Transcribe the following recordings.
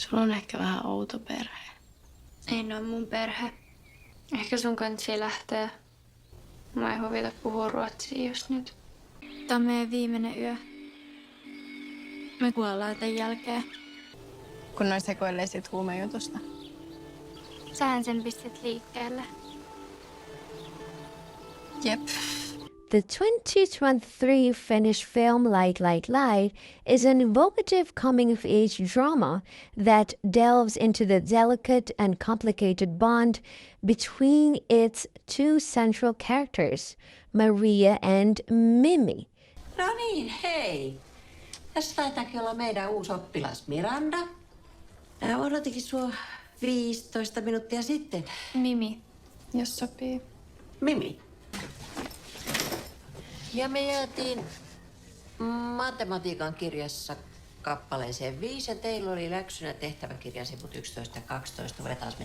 Sulla on ehkä vähän outo perhe. Ei ne ole mun perhe. Ehkä sun kanssa lähtee. Mä ei huvita puhua ruotsia just nyt. Tää on meidän viimeinen yö. Me kuollaan tämän jälkeen. Kun noin sekoilee siitä huumejutusta. Sähän sen pistit liikkeelle. Jep. The 2023 Finnish film Light is an evocative coming-of-age drama that delves into the delicate and complicated bond between its two central characters, Mariia and Mimi. No niin, hei. Tässä taitaakin olla meidän uusi oppilas Miranda. Odotinkin sua 15 minuuttia sitten. Mimi, jos sopii. Mimi. Ja me jäätiin matematiikan kirjassa kappaleeseen 5 ja teillä oli läksynä tehtäväkirjan sivut 11 ja 12.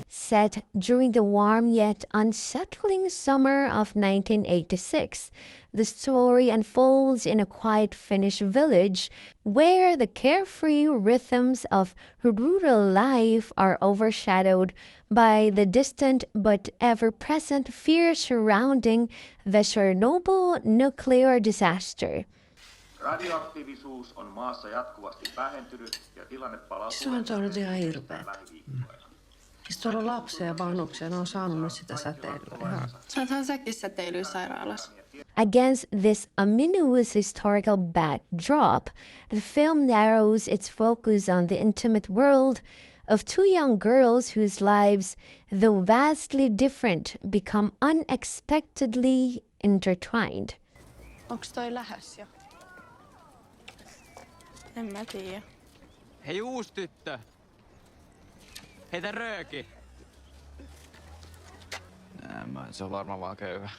Set during the warm yet unsettling summer of 1986, the story unfolds in a quiet Finnish village where the carefree rhythms of rural life are overshadowed by the distant but ever-present fear surrounding the Chernobyl nuclear disaster. Radioaktiivisuus on maassa jatkuvasti vähentynyt ja tilanne palautuu. Se on ollut ihan hirveä. Siis tuolla on lapsia ja vanhuksia, ne on saanut nyt sitä säteilyä. Saathan säkin säteilysairaalassa. Against this ominous historical backdrop, the film narrows its focus on the intimate world of two young girls whose lives, though vastly different, become unexpectedly intertwined. Onks toi lähes jo? En mä tiedä. Hei uusi tyttö! Heitä rööki! Se on varmaan vaan köyhä.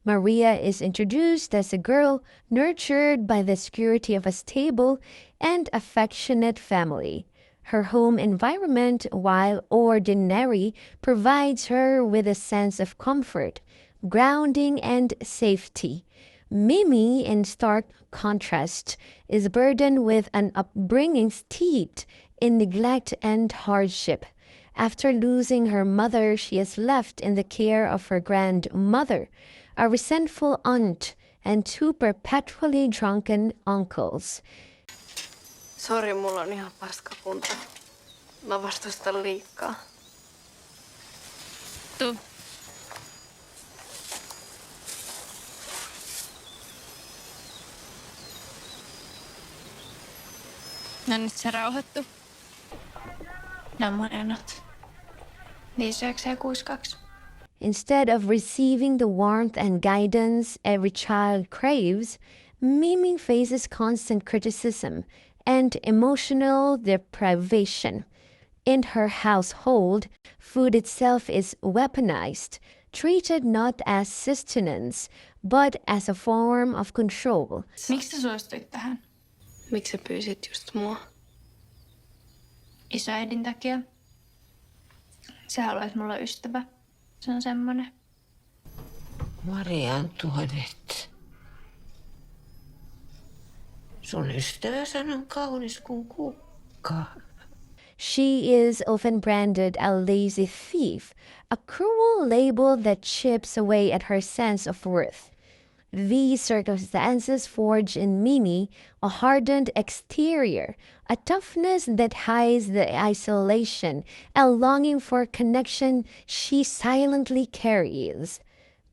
Mariia is introduced as a girl nurtured by the security of a stable and affectionate family. Her home environment, while ordinary, provides her with a sense of comfort, grounding, and safety. Mimi, in stark contrast, is burdened with an upbringing steeped in neglect and hardship. After losing her mother, she is left in the care of her grandmother, a resentful aunt, and two perpetually drunken uncles. Sori, mulla on ihan paskakunta. Mä vastustan liikaa. Tuu. No nyt se rauhoittu. Nämä mun ennot. 5962. Instead of receiving the warmth and guidance every child craves, Mimi faces constant criticism and emotional deprivation. In her household, food itself is weaponized, treated not as sustenance, but as a form of control. Miksi sä suostuit tähän? Miksi sä pyysit just mua? Isoäidin takia. Se haluaisi mulla ystävä. Se on semmonen. Mariia Antoinette. Sun ystäväsi on kaunis kuin kukka. She is often branded a lazy thief, a cruel label that chips away at her sense of worth. These circumstances forge in Mimi a hardened exterior, a toughness that hides the isolation, a longing for connection she silently carries.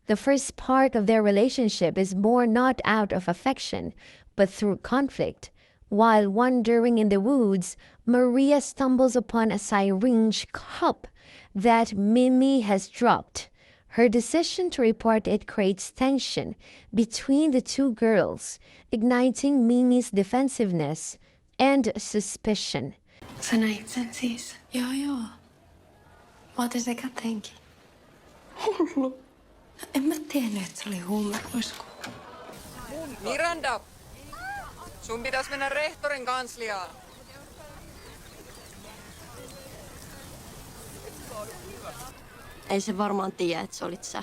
The first spark of their relationship is born not out of affection, but through conflict. While wandering in the woods, Mariia stumbles upon a syringe cup that Mimi has dropped. Her decision to report it creates tension between the two girls, igniting Mimi's defensiveness and suspicion. Sä näit sen siis? Joo. Mä otin se käteenkin. Hullu. No, en mä tiennyt, että se oli huumeruisku. Miranda! Sun pitäis mennä rehtorin kansliaan. Ei se varmaan tiedä, että se olit sä.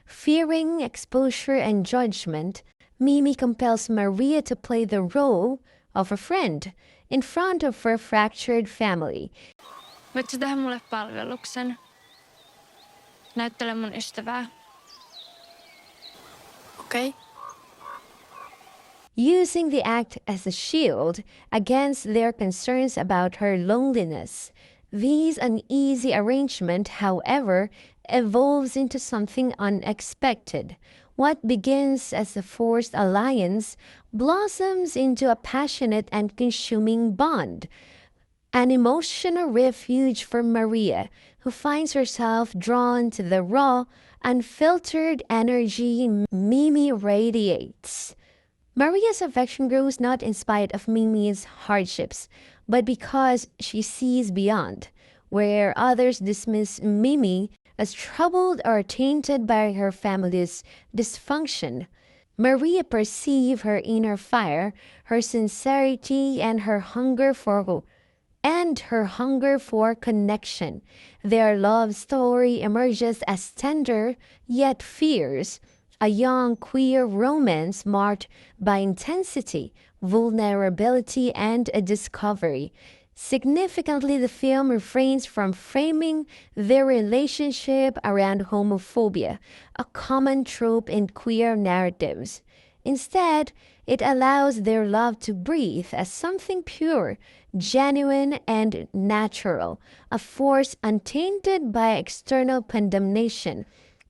Fearing exposure and judgment, Mimi compels Mariia to play the role of a friend in front of her fractured family. Voitko tehdä mulle palveluksen? Näyttele mun ystävää. Okei. Using the act as a shield against their concerns about her loneliness. This uneasy arrangement, however, evolves into something unexpected. What begins as a forced alliance blossoms into a passionate and consuming bond, an emotional refuge for Mariia, who finds herself drawn to the raw, unfiltered energy Mimi radiates. Maria's affection grows not in spite of Mimi's hardships, but because she sees beyond, where others dismiss Mimi as troubled or tainted by her family's dysfunction. Mariia perceives her inner fire, her sincerity, and her hunger for connection. Their love story emerges as tender yet fierce, a young queer romance marked by intensity, vulnerability, and a discovery. Significantly, the film refrains from framing their relationship around homophobia, a common trope in queer narratives. Instead, it allows their love to breathe as something pure, genuine, and natural, a force untainted by external condemnation,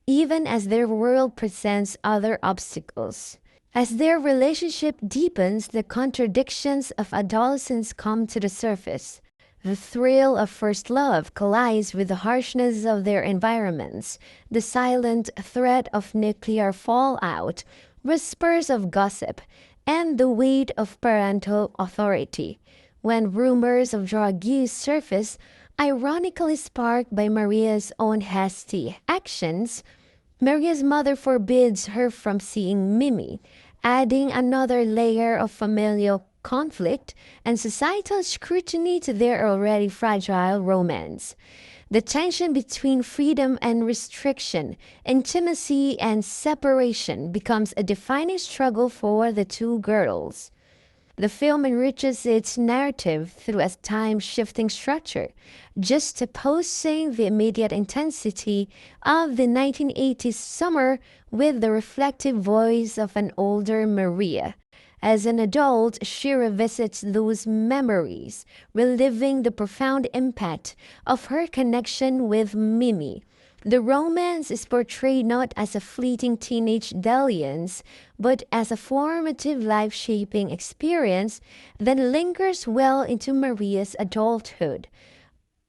even as their world presents other obstacles. As their relationship deepens, the contradictions of adolescence come to the surface. The thrill of first love collides with the harshness of their environments, the silent threat of nuclear fallout, whispers of gossip, and the weight of parental authority. When rumors of drug use surface, ironically sparked by Maria's own hasty actions, Maria's mother forbids her from seeing Mimi, adding another layer of familial conflict and societal scrutiny to their already fragile romance. The tension between freedom and restriction, intimacy and separation becomes a defining struggle for the two girls. The film enriches its narrative through a time-shifting structure, juxtaposing the immediate intensity of the 1980s summer with the reflective voice of an older Mariia. As an adult, she revisits those memories, reliving the profound impact of her connection with Mimi. The romance is portrayed not as a fleeting teenage dalliance, but as a formative life-shaping experience that lingers well into Maria's adulthood,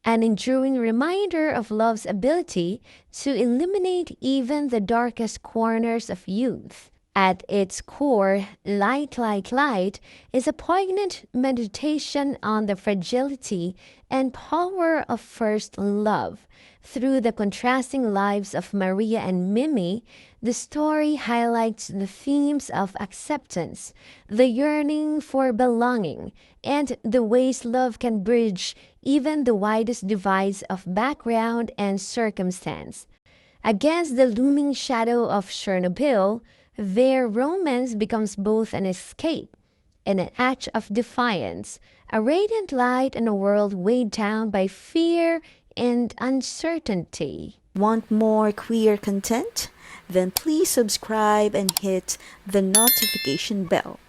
an enduring reminder of love's ability to illuminate even the darkest corners of youth. At its core, Light Like Light is a poignant meditation on the fragility and power of first love. Through the contrasting lives of Mariia and Mimi, the story highlights the themes of acceptance, the yearning for belonging, and the ways love can bridge even the widest divides of background and circumstance. Against the looming shadow of Chernobyl, their romance becomes both an escape and an act of defiance, a radiant light in a world weighed down by fear and uncertainty. Want more queer content? Then please subscribe and hit the notification bell.